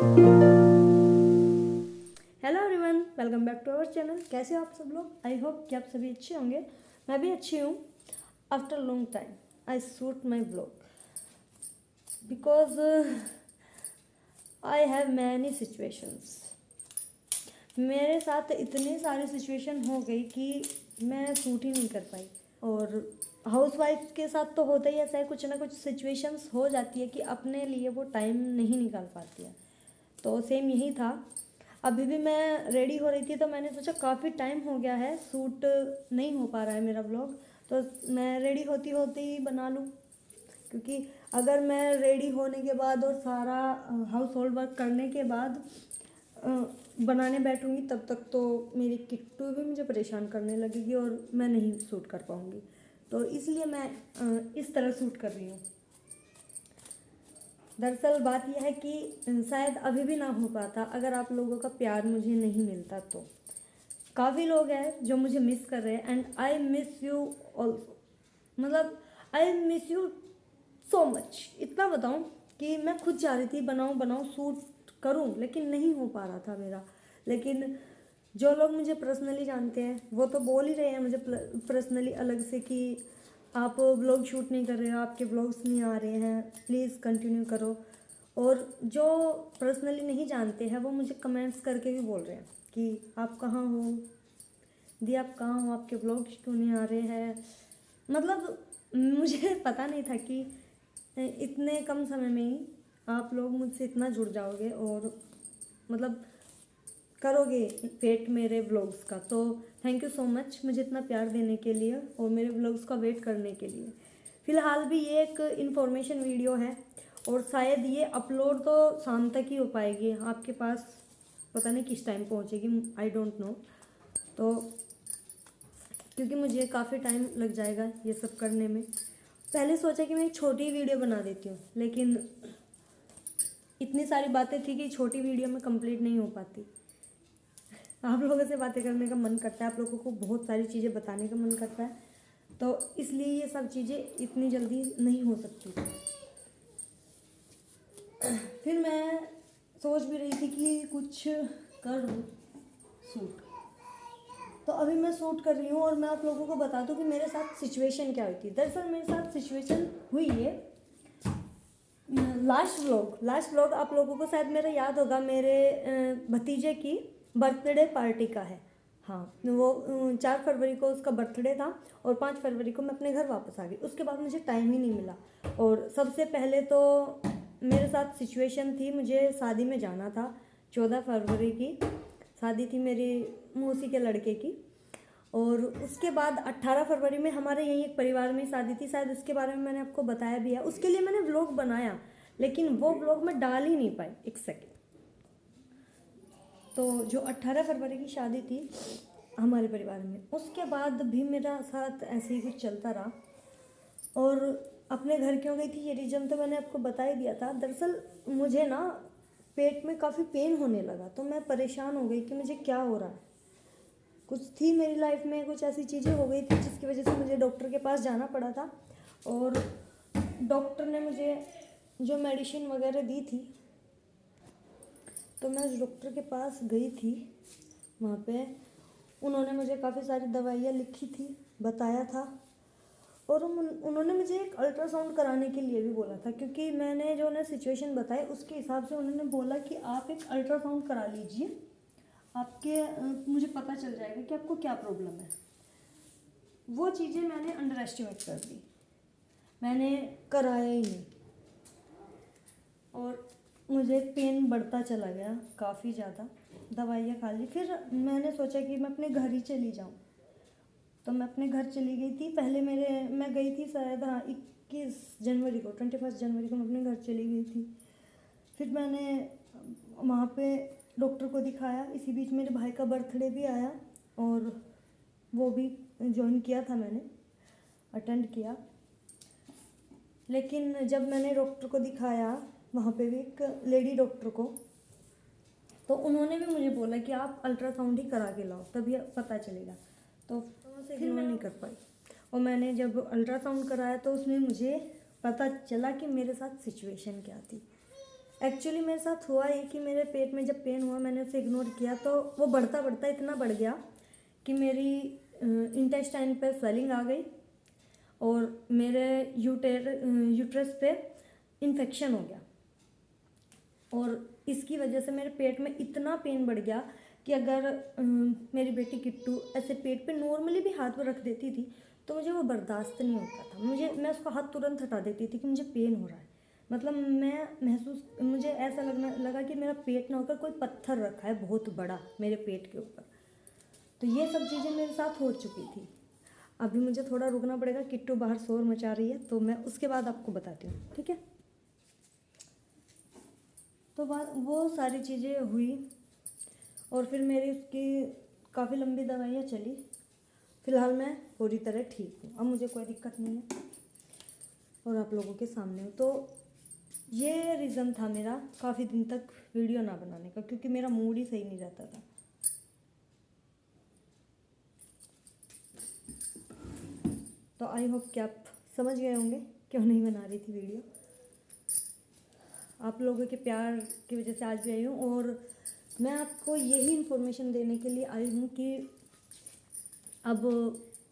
Hello everyone, welcome back to our channel. कैसे हो आप सब लोग? आई होप कि आप सभी अच्छे होंगे। मैं भी अच्छी हूँ। After long time I shoot my blog because I have many situations. मेरे साथ इतनी सारी सिचुएशन हो गई कि मैं शूट ही नहीं कर पाई। और हाउसवाइफ के साथ तो होता ही ऐसा है, कुछ ना कुछ सिचुएशंस हो जाती है कि अपने लिए वो टाइम नहीं निकाल पाती है। तो सेम यही था। अभी भी मैं रेडी हो रही थी तो मैंने सोचा काफ़ी टाइम हो गया है, शूट नहीं हो पा रहा है मेरा व्लॉग, तो मैं रेडी होती होती ही बना लूँ। क्योंकि अगर मैं रेडी होने के बाद और सारा हाउस होल्ड वर्क करने के बाद बनाने बैठूंगी तब तक तो मेरी किट्टू भी मुझे परेशान करने लगेगी और मैं नहीं शूट कर पाऊँगी। तो इसलिए मैं इस तरह शूट कर रही हूँ। दरअसल बात यह है कि शायद अभी भी ना हो पाता अगर आप लोगों का प्यार मुझे नहीं मिलता। तो काफ़ी लोग हैं जो मुझे मिस कर रहे हैं and I miss you also. मतलब I miss you so much. इतना बताऊं कि मैं खुद चाह रही थी बनाऊं शूट करूं, लेकिन नहीं हो पा रहा था मेरा। लेकिन जो लोग मुझे पर्सनली जानते हैं वो तो बोल ही रहे हैं मुझे पर्सनली अलग से कि आप व्लॉग शूट नहीं कर रहे हो, आपके व्लॉग्स नहीं आ रहे हैं, प्लीज़ कंटिन्यू करो। और जो पर्सनली नहीं जानते हैं वो मुझे कमेंट्स करके भी बोल रहे हैं कि आप कहाँ हो दी, आप कहाँ हो, आपके व्लॉग्स क्यों नहीं आ रहे हैं। मतलब मुझे पता नहीं था कि इतने कम समय में ही आप लोग मुझसे इतना जुड़ जाओगे और मतलब करोगे वेट मेरे व्लॉग्स का। तो थैंक यू सो मच मुझे इतना प्यार देने के लिए और मेरे व्लॉग्स का वेट करने के लिए। फ़िलहाल भी ये एक इन्फॉर्मेशन वीडियो है और शायद ये अपलोड तो शाम तक ही हो पाएगी आपके पास, पता नहीं किस टाइम पहुँचेगी, आई डोंट नो। तो क्योंकि मुझे काफ़ी टाइम लग जाएगा ये सब करने में। पहले सोचा कि मैं एक छोटी वीडियो बना देती हूँ, लेकिन इतनी सारी बातें थी कि छोटी वीडियो में कंप्लीट नहीं हो पाती। आप लोगों से बातें करने का मन करता है, आप लोगों को बहुत सारी चीज़ें बताने का मन करता है, तो इसलिए ये सब चीज़ें इतनी जल्दी नहीं हो सकती। फिर मैं सोच भी रही थी कि कुछ कर दूँ शूट। तो अभी मैं शूट कर रही हूँ और मैं आप लोगों को बता दूँ कि मेरे साथ सिचुएशन क्या हुई थी। दरअसल मेरे साथ सिचुएशन हुई है लास्ट व्लॉग आप लोगों को शायद मेरा याद होगा, मेरे भतीजे की बर्थडे पार्टी का है। हाँ, वो 4 फरवरी को उसका बर्थडे था और 5 फरवरी को मैं अपने घर वापस आ गई। उसके बाद मुझे टाइम ही नहीं मिला। और सबसे पहले तो मेरे साथ सिचुएशन थी, मुझे शादी में जाना था। 14 फरवरी की शादी थी मेरी मौसी के लड़के की। और उसके बाद 18 फरवरी में हमारे यहीं एक परिवार में शादी थी, शायद उसके बारे में मैंने आपको बताया भी है। उसके लिए मैंने व्लॉग बनाया, लेकिन वो व्लॉग मैं डाल ही नहीं पाई एक सेकेंड। तो जो 18 फरवरी की शादी थी हमारे परिवार में, उसके बाद भी मेरा साथ ऐसे ही कुछ चलता रहा। और अपने घर क्यों गई थी ये रीज़न तो मैंने आपको बता ही दिया था। दरअसल मुझे ना पेट में काफ़ी पेन होने लगा, तो मैं परेशान हो गई कि मुझे क्या हो रहा है। कुछ थी मेरी लाइफ में, कुछ ऐसी चीज़ें हो गई थी जिसकी वजह से मुझे डॉक्टर के पास जाना पड़ा था। और डॉक्टर ने मुझे जो मेडिसिन वगैरह दी थी, तो मैं उस डॉक्टर के पास गई थी। वहाँ पे उन्होंने मुझे काफ़ी सारी दवाइयाँ लिखी थी, बताया था। और उन्होंने मुझे एक अल्ट्रासाउंड कराने के लिए भी बोला था, क्योंकि मैंने जो उन्हें सिचुएशन बताई उसके हिसाब से उन्होंने बोला कि आप एक अल्ट्रासाउंड करा लीजिए, आपके मुझे पता चल जाएगा कि आपको क्या प्रॉब्लम है। वो चीज़ें मैंने अंडर एस्टिमेट कर दी, मैंने कराया ही नहीं। और मुझे पेन बढ़ता चला गया काफ़ी ज़्यादा, दवाइयाँ खा ली। फिर मैंने सोचा कि मैं अपने घर ही चली जाऊँ, तो मैं अपने घर चली गई थी। पहले मैं गई थी शायद 21 जनवरी को, 21 जनवरी को मैं अपने घर चली गई थी। फिर मैंने वहाँ पे डॉक्टर को दिखाया। इसी बीच मेरे भाई का बर्थडे भी आया और वो भी ज्वाइन किया था, मैंने अटेंड किया। लेकिन जब मैंने डॉक्टर को दिखाया, वहाँ पे भी एक लेडी डॉक्टर को, तो उन्होंने भी मुझे बोला कि आप अल्ट्रासाउंड ही करा के लाओ तभी पता चलेगा। तो फिर मैं नहीं कर पाई। और मैंने जब अल्ट्रासाउंड कराया तो उसमें मुझे पता चला कि मेरे साथ सिचुएशन क्या थी। एक्चुअली मेरे साथ हुआ ये कि मेरे पेट में जब पेन हुआ मैंने उसे इग्नोर किया तो वो बढ़ता बढ़ता इतना बढ़ गया कि मेरी इंटेस्टाइन पे स्वेलिंग आ गई और मेरे यूट्रस पे इन्फेक्शन हो गया। और इसकी वजह से मेरे पेट में इतना पेन बढ़ गया कि अगर मेरी बेटी किट्टू ऐसे पेट पे नॉर्मली भी हाथ पर रख देती थी तो मुझे वो बर्दाश्त नहीं होता था। मैं उसका हाथ तुरंत हटा देती थी कि मुझे पेन हो रहा है। मतलब मुझे ऐसा लगा कि मेरा पेट ना होकर कोई पत्थर रखा है बहुत बड़ा मेरे पेट के ऊपर। तो ये सब चीज़ें मेरे साथ हो चुकी थी। अभी मुझे थोड़ा रुकना पड़ेगा, किट्टू बाहर शोर मचा रही है तो मैं उसके बाद आपको बताती हूँ, ठीक है। तो वो सारी चीज़ें हुई और फिर मेरी उसकी काफ़ी लंबी दवाइयाँ चली। फ़िलहाल मैं पूरी तरह ठीक हूँ, अब मुझे कोई दिक्कत नहीं है और आप लोगों के सामने हूँ। तो ये रीज़न था मेरा काफ़ी दिन तक वीडियो ना बनाने का, क्योंकि मेरा मूड ही सही नहीं रहता था। तो आई होप कि आप समझ गए होंगे क्यों नहीं बना रही थी वीडियो। आप लोगों के प्यार की वजह से आज भी आई हूँ और मैं आपको यही इन्फॉर्मेशन देने के लिए आई हूँ कि अब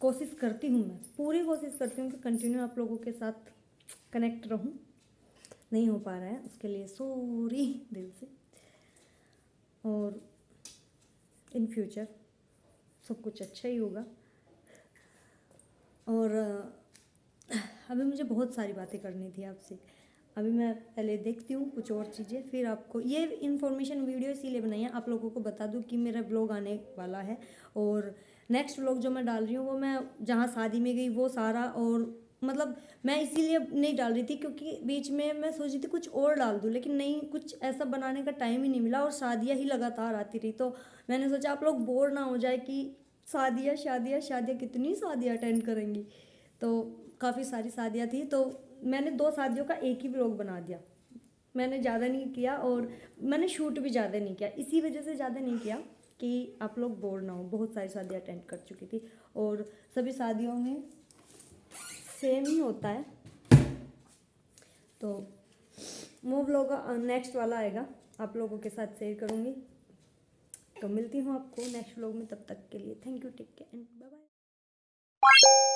कोशिश करती हूँ, मैं पूरी कोशिश करती हूँ कि कंटिन्यू आप लोगों के साथ कनेक्ट रहूँ। नहीं हो पा रहा है, उसके लिए सॉरी दिल से। और इन फ्यूचर सब कुछ अच्छा ही होगा। और अभी मुझे बहुत सारी बातें करनी थी आपसे। अभी मैं पहले देखती हूँ कुछ और चीज़ें, फिर आपको ये इन्फॉर्मेशन वीडियो इसीलिए बनाई है आप लोगों को बता दूँ कि मेरा ब्लॉग आने वाला है। और नेक्स्ट ब्लॉग जो मैं डाल रही हूँ वो मैं जहाँ शादी में गई वो सारा, और मतलब मैं इसीलिए नहीं डाल रही थी क्योंकि बीच में मैं सोच रही थी कुछ और डाल दूँ, लेकिन नहीं, कुछ ऐसा बनाने का टाइम ही नहीं मिला और शादियाँ ही लगातार आती रही। तो मैंने सोचा आप लोग बोर ना हो जाए कि शादियाँ शादियाँ शादियाँ, कितनी शादियाँ अटेंड करेंगी। तो काफ़ी सारी शादियाँ थी तो मैंने 2 शादियों का एक ही व्लॉग बना दिया। मैंने ज़्यादा नहीं किया और मैंने शूट भी ज़्यादा नहीं किया, इसी वजह से ज़्यादा नहीं किया कि आप लोग बोर ना हो। बहुत सारी शादियाँ अटेंड कर चुकी थी और सभी शादियों में सेम ही होता है। तो वो व्लॉग नेक्स्ट वाला आएगा, आप लोगों के साथ शेयर करूँगी। तो मिलती हूँ आपको नेक्स्ट व्लॉग में, तब तक के लिए thank you, take care and bye bye.